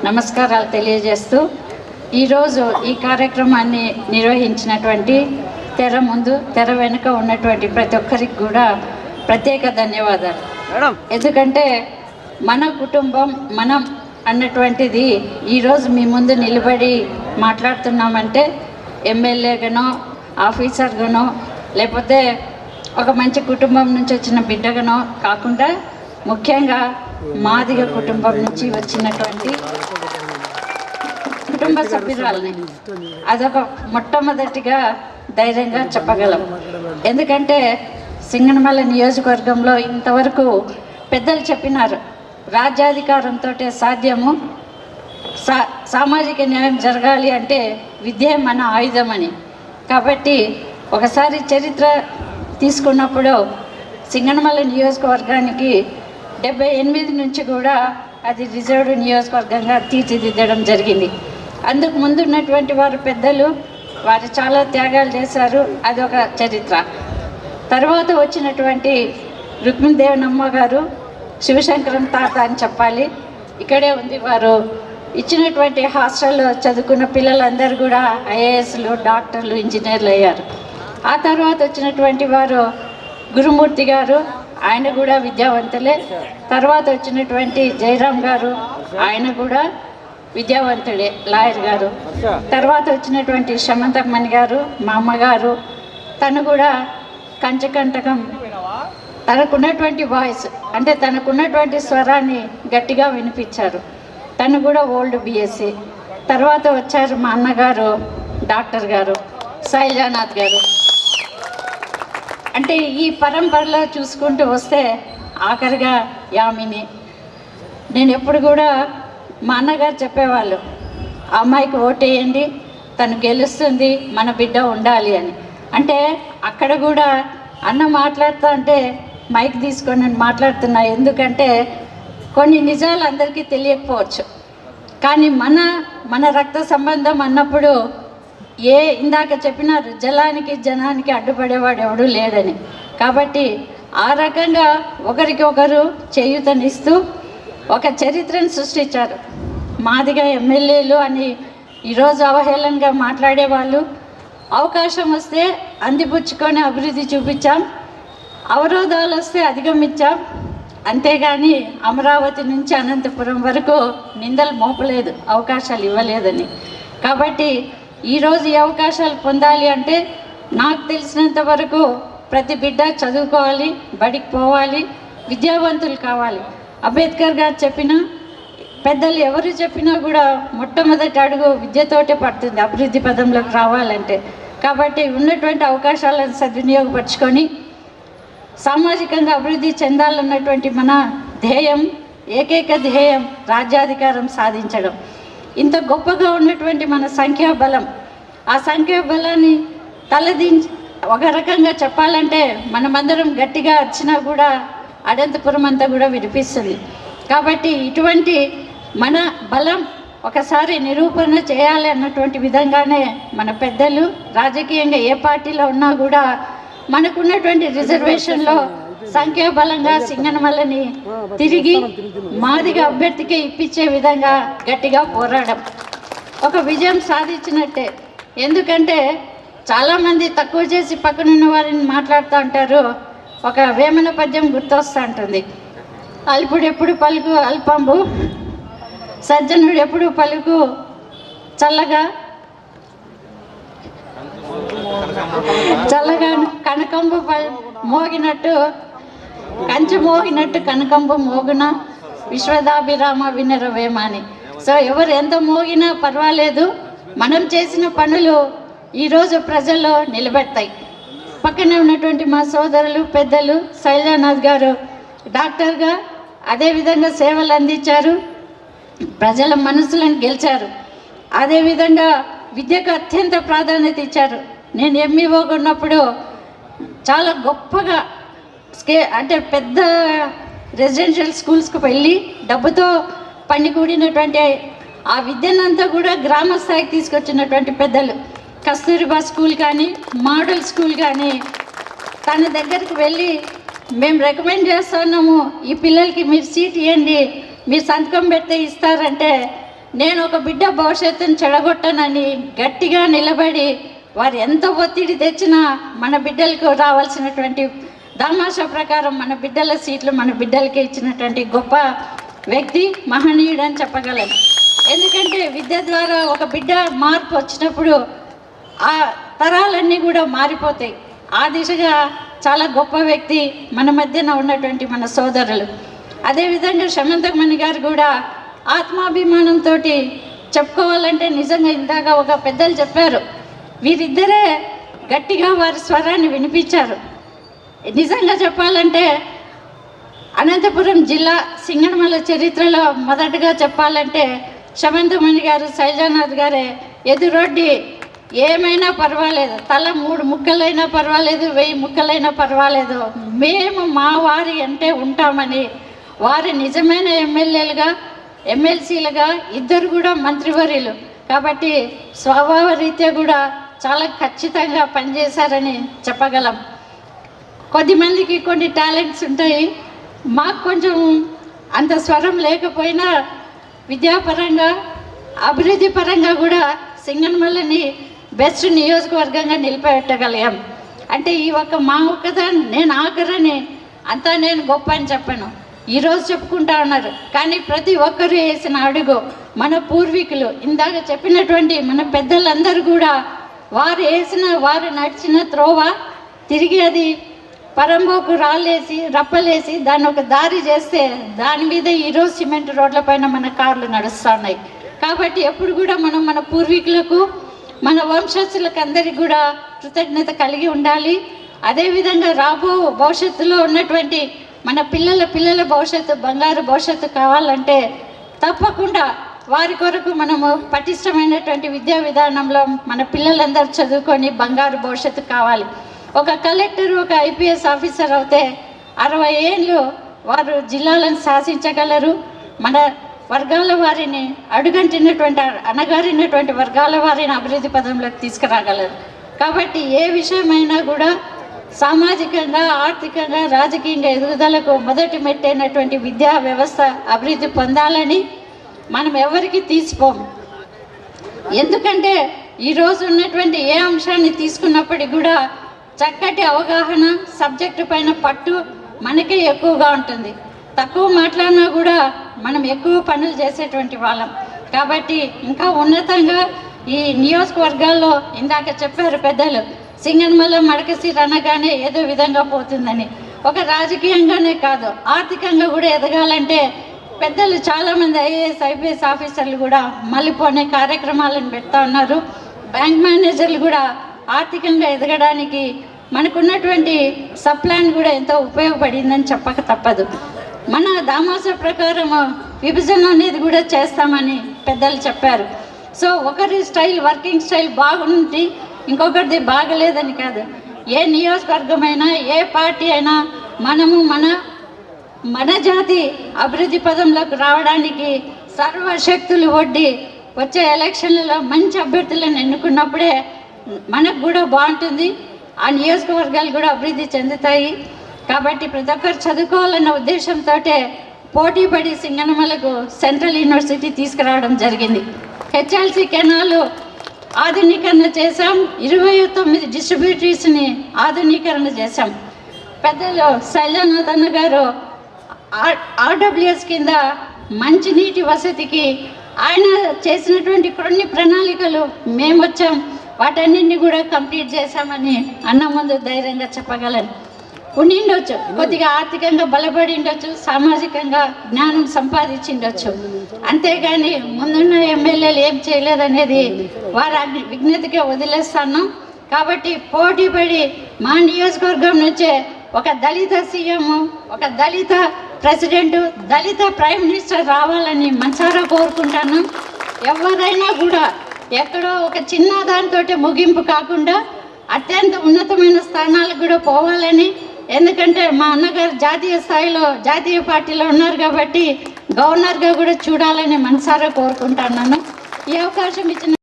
నమస్కారాలు తెలియజేస్తూ ఈరోజు ఈ కార్యక్రమాన్ని నిర్వహించినటువంటి తెర ముందు తెర వెనుక ఉన్నటువంటి ప్రతి ఒక్కరికి కూడా ప్రత్యేక ధన్యవాదాలు. ఎందుకంటే మన కుటుంబం మనం అన్నటువంటిది ఈరోజు మీ ముందు నిలబడి మాట్లాడుతున్నామంటే ఎమ్మెల్యేగానో ఆఫీసర్గానో లేకపోతే ఒక మంచి కుటుంబం నుంచి వచ్చిన బిడ్డగానో కాకుండా ముఖ్యంగా మాదిగ కుటుంబం నుంచి వచ్చినటువంటి కుటుంబ సభ్యురాలని అదొక మొట్టమొదటిగా ధైర్యంగా చెప్పగలం. ఎందుకంటే సింగనమల నియోజకవర్గంలో ఇంతవరకు పెద్దలు చెప్పినారు, రాజ్యాధికారంతో సాధ్యము, సామాజిక న్యాయం జరగాలి అంటే విద్య మన ఆయుధమని. కాబట్టి ఒకసారి చరిత్ర తీసుకున్నప్పుడు సింగనమల నియోజకవర్గానికి 78 నుంచి కూడా అది రిజర్వ్డ్ నియోజకవర్గంగా తీర్చిదిద్దడం జరిగింది. అందుకు ముందు ఉన్నటువంటి వారు పెద్దలు వారు చాలా త్యాగాలు చేశారు, అదొక చరిత్ర. తర్వాత వచ్చినటువంటి రుక్మిణీదేవనమ్మ గారు శివశంకరం తాత అని చెప్పాలి, ఇక్కడే ఉంది. వారు ఇచ్చినటువంటి హాస్టల్లో చదువుకున్న పిల్లలందరూ కూడా ఐఏఎస్లు, డాక్టర్లు, ఇంజనీర్లు అయ్యారు. ఆ తర్వాత వచ్చినటువంటి వారు గురుమూర్తి గారు, ఆయన కూడా విద్యావంతులే. తర్వాత వచ్చినటువంటి జయరాం గారు, ఆయన కూడా విద్యావంతుడే, లాయర్ గారు. తర్వాత వచ్చినటువంటి శమంతమణి గారు, మా అమ్మగారు, తను కూడా కంచకంటకం, తనకున్నటువంటి వాయిస్ అంటే తనకున్నటువంటి స్వరాన్ని గట్టిగా వినిపించారు. తను కూడా ఓల్డ్ బిఎస్సి. తర్వాత వచ్చారు మా అన్నగారు డాక్టర్ గారు శైలజానాథ్ గారు. అంటే ఈ పరంపరలో చూసుకుంటూ వస్తే ఆఖరిగా యామిని. నేను ఎప్పుడు కూడా మా అన్నగారు చెప్పేవాళ్ళు, ఆ అమ్మాయికి ఓటేయండి, తను గెలుస్తుంది, మన బిడ్డ ఉండాలి అని. అంటే అక్కడ కూడా అన్న మాట్లాడుతూ అంటే మైక్ తీసుకొని నేను మాట్లాడుతున్నా, ఎందుకంటే కొన్ని నిజాలు అందరికీ తెలియకపోవచ్చు. కానీ మన రక్త సంబంధం అన్నప్పుడు ఇందాక చెప్పినారు, జలానికి జనానికి అడ్డుపడేవాడు ఎవడూ లేడని. కాబట్టి ఆ రకంగా ఒకరికి ఒకరు చేయూతనిస్తూ ఒక చరిత్రను సృష్టించారు. మాదిగా ఎమ్మెల్యేలు అని ఈరోజు అవహేళనగా మాట్లాడేవాళ్ళు అవకాశం వస్తే అందిపుచ్చుకొని అభివృద్ధి చూపించాం, అవరోధాలు వస్తే అధిగమించాం. అంతేగాని అమరావతి నుంచి అనంతపురం వరకు నిందలు మోపలేదు, అవకాశాలు ఇవ్వలేదని. కాబట్టి ఈరోజు ఈ అవకాశాలు పొందాలి అంటే నాకు తెలిసినంత వరకు ప్రతి బిడ్డ చదువుకోవాలి, బడికి పోవాలి, విద్యావంతులు కావాలి. అంబేద్కర్ గారు చెప్పిన పెద్దలు ఎవరు చెప్పినా కూడా మొట్టమొదటి అడుగు విద్యతోటే పడుతుంది అభివృద్ధి పదంలోకి రావాలంటే. కాబట్టి ఉన్నటువంటి అవకాశాలను సద్వినియోగపరుచుకొని సామాజికంగా అభివృద్ధి చెందాలన్నటువంటి మన ధ్యేయం, ఏకైక ధ్యేయం రాజ్యాధికారం సాధించడం. ఇంత గొప్పగా ఉన్నటువంటి మన సంఖ్యాబలం, ఆ సంఖ్యాబలాన్ని తలదించి ఒక రకంగా చెప్పాలంటే మనమందరం గట్టిగా వచ్చినా కూడా అనంతపురం అంతా కూడా వినిపిస్తుంది. కాబట్టి ఇటువంటి మన బలం ఒకసారి నిరూపణ చేయాలి అన్నటువంటి విధంగానే మన పెద్దలు రాజకీయంగా ఏ పార్టీలో ఉన్నా కూడా మనకున్నటువంటి రిజర్వేషన్లో సంఖ్యాబలంగా సింగనమలని తిరిగి మాదిగా అభ్యర్థికి ఇప్పించే విధంగా గట్టిగా పోరాడం ఒక విజయం సాధించినట్టే. ఎందుకంటే చాలామంది తక్కువ చేసి పక్కనున్న వారిని మాట్లాడుతూ ఉంటారు. ఒక వేమన పద్యం గుర్తొస్తూ ఉంటుంది, అల్పుడు ఎప్పుడు పలుకు అల్పంబు, సజ్జనుడు ఎప్పుడు పలుకు చల్లగా కనకంబు మోగినట్టు, కంచె మోగినట్టు కనకంబు మోగున విశ్వదాభిరామ వినరవేమ అని. సో ఎవరు ఎంత మోగినా పర్వాలేదు, మనం చేసిన పనులు ఈరోజు ప్రజల్లో నిలబెడతాయి. పక్కనే ఉన్నటువంటి మా సోదరులు పెద్దలు శైలజానాథ్ గారు డాక్టర్గా అదేవిధంగా సేవలు అందించారు, ప్రజల మనసులను గెలిచారు. అదేవిధంగా విద్యకు అత్యంత ప్రాధాన్యత ఇచ్చారు. నేను ఎంఈఓగా ఉన్నప్పుడు చాలా గొప్పగా అంటే పెద్ద రెసిడెన్షియల్ స్కూల్స్కి వెళ్ళి డబ్బుతో కూడినటువంటి ఆ విద్యనంతా కూడా గ్రామ స్థాయికి తీసుకొచ్చినటువంటి పెద్దలు. కస్తూరిబా స్కూల్ కానీ మోడల్ స్కూల్ కానీ తన దగ్గరికి వెళ్ళి మేము రికమెండ్ చేస్తున్నాము, ఈ పిల్లలకి మీరు సీట్ ఇవ్వండి, మీరు సంతకం పెడితే ఇస్తారంటే నేను ఒక బిడ్డ భవిష్యత్తును చెడగొట్టనని గట్టిగా నిలబడి వారు ఎంత ఒత్తిడి తెచ్చినా మన బిడ్డలకు రావాల్సినటువంటి దామాషా ప్రకారం మన బిడ్డల సీట్లు మన బిడ్డలకి ఇచ్చినటువంటి గొప్ప వ్యక్తి, మహనీయుడు అని చెప్పగలను. ఎందుకంటే విద్య ద్వారా ఒక బిడ్డ మార్పు వచ్చినప్పుడు ఆ తరాలన్నీ కూడా మారిపోతాయి. ఆ దిశగా చాలా గొప్ప వ్యక్తి మన మధ్యన ఉన్నటువంటి మన సోదరులు. అదేవిధంగా శమంతకమణి గారు కూడా ఆత్మాభిమానంతో చెప్పుకోవాలంటే నిజంగా ఇందాక ఒక పెద్దలు చెప్పారు, వీరిద్దరే గట్టిగా వారి స్వరాన్ని వినిపించారు. నిజంగా చెప్పాలంటే అనంతపురం జిల్లా సింగనమల చరిత్రలో మొదటగా చెప్పాలంటే శమంతకమణి గారు, శైలజానాథ్ గారే ఎదురొడ్డి ఏమైనా పర్వాలేదు, తల 3 ముక్కలైనా పర్వాలేదు, 1000 ముక్కలైనా పర్వాలేదు, మేము మా వారి అంటే ఉంటామని వారి నిజమైన ఎమ్మెల్యేలుగా, ఎమ్మెల్సీలుగా ఇద్దరు కూడా మంత్రివర్యులు కాబట్టి స్వభావ రీత్యా కూడా చాలా ఖచ్చితంగా పనిచేశారని చెప్పగలం. కొద్దిమందికి కొన్ని టాలెంట్స్ ఉంటాయి, మాకు కొంచెం అంత స్వరం లేకపోయినా విద్యాపరంగా అభివృద్ధి పరంగా కూడా సింగనమలని బెస్ట్ నియోజకవర్గంగా నిలిపెట్టగలిగాం. అంటే ఈ ఒక్క మా ఒక్కదాన్ని నేను ఆఖరని అంతా నేను గొప్ప అని చెప్పాను, ఈరోజు చెప్పుకుంటా ఉన్నారు. కానీ ప్రతి ఒక్కరూ వేసిన అడుగు మన పూర్వీకులు ఇందాక చెప్పినటువంటి మన పెద్దలందరూ కూడా వారు నడిచిన త్రోవ తిరిగి అది పరంబోకు రాళ్ళేసి రప్పలేసి దాన్ని ఒక దారి చేస్తే దాని మీద ఈరోజు సిమెంట్ రోడ్లపైన మన కార్లు నడుస్తూ ఉన్నాయి. కాబట్టి ఎప్పుడు కూడా మనం మన పూర్వీకులకు, మన వంశస్థులకు అందరికీ కూడా కృతజ్ఞత కలిగి ఉండాలి. అదేవిధంగా భవిష్యత్తులో ఉన్నటువంటి మన పిల్లల భవిష్యత్తు, బంగారు భవిష్యత్తు కావాలంటే తప్పకుండా వారి కొరకు మనము పటిష్టమైనటువంటి విద్యా విధానంలో మన పిల్లలందరూ చదువుకొని బంగారు భవిష్యత్తు కావాలి. ఒక కలెక్టర్, ఒక ఐపీఎస్ ఆఫీసర్ అయితే 60 ఏళ్ళు వారు జిల్లాలను శాసించగలరు. మన వర్గాల వారిని అడుగంటినటువంటి అణగారినటువంటి వర్గాల వారిని అభివృద్ధి పదంలోకి తీసుకురాగలరు. కాబట్టి ఏ విషయమైనా కూడా సామాజికంగా, ఆర్థికంగా, రాజకీయంగా ఎదుగుదలకు మొదటి మెట్టైనటువంటి విద్యా వ్యవస్థ అభివృద్ధి పొందాలని మనం ఎవరికి తీసిపోము. ఎందుకంటే ఈరోజు ఉన్నటువంటి ఏ అంశాన్ని తీసుకున్నప్పటికీ కూడా చక్కటి అవగాహన, సబ్జెక్టు పైన పట్టు మనకే ఎక్కువగా ఉంటుంది. తక్కువ మాట్లాడినా కూడా మనం ఎక్కువ పనులు చేసేటువంటి వాళ్ళం. కాబట్టి ఇంకా ఉన్నతంగా ఈ నియోజకవర్గాల్లో ఇందాక చెప్పారు పెద్దలు, సింగనమల మడకసిర అనగానే ఏదో విధంగా పోతుందని. ఒక రాజకీయంగానే కాదు, ఆర్థికంగా కూడా ఎదగాలంటే పెద్దలు చాలామంది ఐఏఎస్, ఐపీఎస్ ఆఫీసర్లు కూడా మళ్ళీపోనే కార్యక్రమాలను పెడతా ఉన్నారు. బ్యాంక్ మేనేజర్లు కూడా ఆర్థికంగా ఎదగడానికి మనకున్నటువంటి సప్లాన్ కూడా ఎంతో ఉపయోగపడిందని చెప్పక తప్పదు. మన దామాస ప్రకారం విభజన అనేది కూడా చేస్తామని పెద్దలు చెప్పారు. సో ఒకరి స్టైల్, వర్కింగ్ స్టైల్ బాగుంది, ఇంకొకరిది బాగలేదని కాదు. ఏ నియోజకవర్గమైనా, ఏ పార్టీ అయినా మనము మన జాతి అభివృద్ధి పదంలోకి రావడానికి సర్వశక్తులు ఒడ్డి వచ్చే ఎలక్షన్లలో మంచి అభ్యర్థులను ఎన్నుకున్నప్పుడే మనకు కూడా బాగుంటుంది, ఆ నియోజకవర్గాలు కూడా అభివృద్ధి చెందుతాయి. కాబట్టి ప్రతి ఒక్కరు చదువుకోవాలన్న ఉద్దేశంతో పోటీపడి సింగనమలకు సెంట్రల్ యూనివర్సిటీ తీసుకురావడం జరిగింది. హెచ్ఎల్సి కెనాలు ఆధునీకరణ చేశాం, 29 డిస్ట్రిబ్యూటరీస్ని ఆధునీకరణ చేశాం. పెద్దలు శైలజానాథ్ అన్న గారు ఆర్డబ్ల్యూఎస్ కింద మంచినీటి వసతికి ఆయన చేసినటువంటి కొన్ని ప్రణాళికలు మేము వచ్చాం, వాటన్నింటినీ కూడా కంప్లీట్ చేశామని అన్న ముందు ధైర్యంగా చెప్పగలను. ఉండిండొచ్చు, కొద్దిగా ఆర్థికంగా బలపడి ఉండొచ్చు, సామాజికంగా జ్ఞానం సంపాదించిండొచ్చు, అంతేగాని ముందున్న ఎమ్మెల్యేలు ఏం చేయలేదనేది వారి విజ్ఞతకే వదిలేస్తాను. కాబట్టి పోటీపడి మా నియోజకవర్గం నుంచే ఒక దళిత సీఎం, ఒక దళిత ప్రెసిడెంట్, దళిత ప్రైమ్ మినిస్టర్ రావాలని మనసారా కోరుకుంటాను. ఎవరైనా కూడా ఎక్కడో ఒక చిన్న దానితో ముగింపు కాకుండా అత్యంత ఉన్నతమైన స్థానాలకు కూడా పోవాలని, ఎందుకంటే మా అన్నగారు జాతీయ స్థాయిలో జాతీయ పార్టీలో ఉన్నారు కాబట్టి గవర్నర్గా కూడా చూడాలని మనసారా కోరుకుంటున్నాను. ఈ అవకాశం ఇచ్చిన